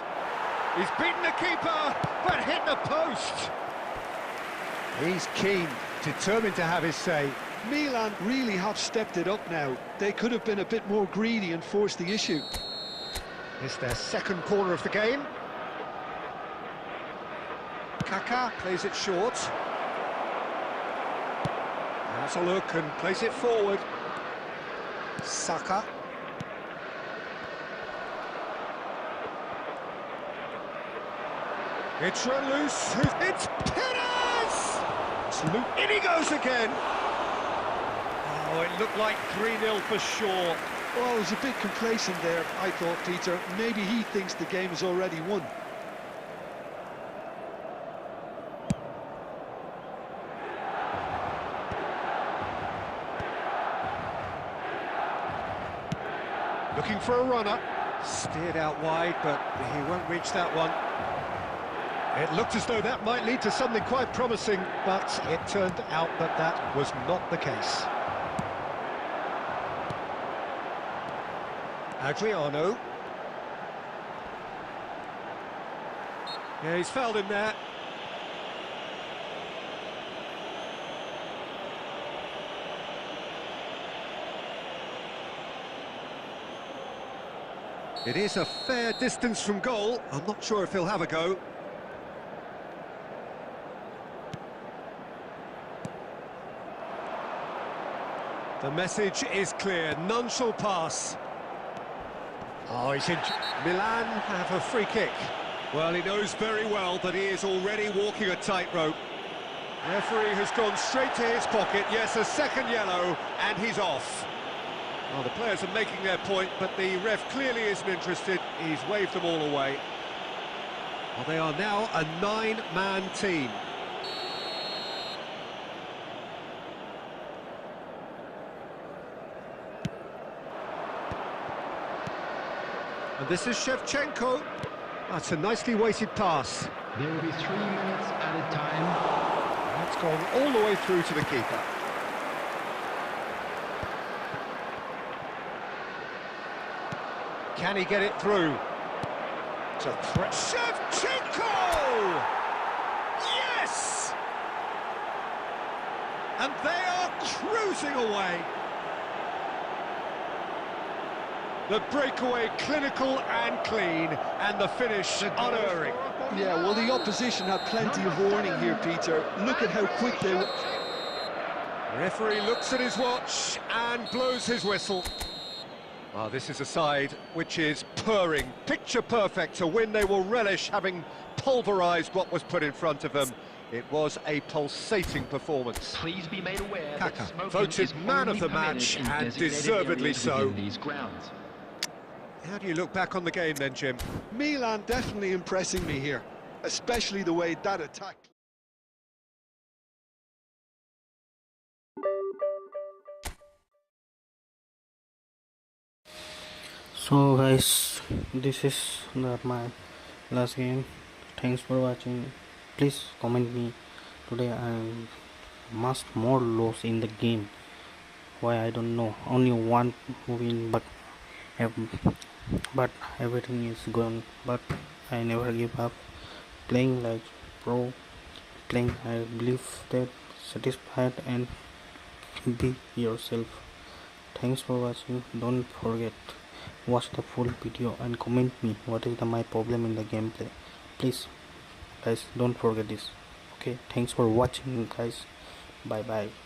He's beaten the keeper, but hit the post. He's keen, determined to have his say. Milan really have stepped it up now. They could have been a bit more greedy and forced the issue. It's their second corner of the game. Kaka plays it short. Has a look and plays it forward. Saka. It's run loose. It's Perez! In he goes again. Oh, it looked like 3-0 for sure. Oh, I was a bit complacent there, I thought, Peter. Maybe he thinks the game is already won. Looking for a runner. Steered out wide, but he won't reach that one. It looked as though that might lead to something quite promising, but it turned out that that was not the case. Adriano. Yeah, he's fouled him there. It is a fair distance from goal. I'm not sure if he'll have a go. The message is clear, none shall pass. Oh, he's in. Milan have a free kick. Well, he knows very well that he is already walking a tightrope. Referee has gone straight to his pocket. Yes, a second yellow, and he's off. Well, the players are making their point, but the ref clearly isn't interested. He's waved them all away. Well, they are now a 9-man team. And this is Shevchenko. That's a nicely weighted pass. There will be 3 minutes added time. That's gone all the way through to the keeper. Can he get it through? It's a threat. Shevchenko! Yes! And they are cruising away. The breakaway clinical and clean, and the finish unerring. Yeah, well, the opposition had plenty of warning here, Peter. Look at how quick they were. Referee looks at his watch and blows his whistle. Well, this is a side which is purring, picture perfect to win. They will relish having pulverised what was put in front of them. It was a pulsating performance. Please be made aware Kaka, that smoking voted is man of only the permitted match, in and designated deservedly areas so. within these grounds. How do you look back on the game then, Jim? Milan definitely impressing me here, especially the way that attack. So guys, this is my last game. Thanks for watching. Please comment me. Today I must more loss in the game. Why I don't know. Only one win, but everything is gone. But I never give up. Playing like pro. Playing, I believe that satisfied and be yourself. Thanks for watching. Don't forget watch the full video and comment me what is my problem in the gameplay. Please guys, don't forget this. Okay, thanks for watching guys. Bye bye.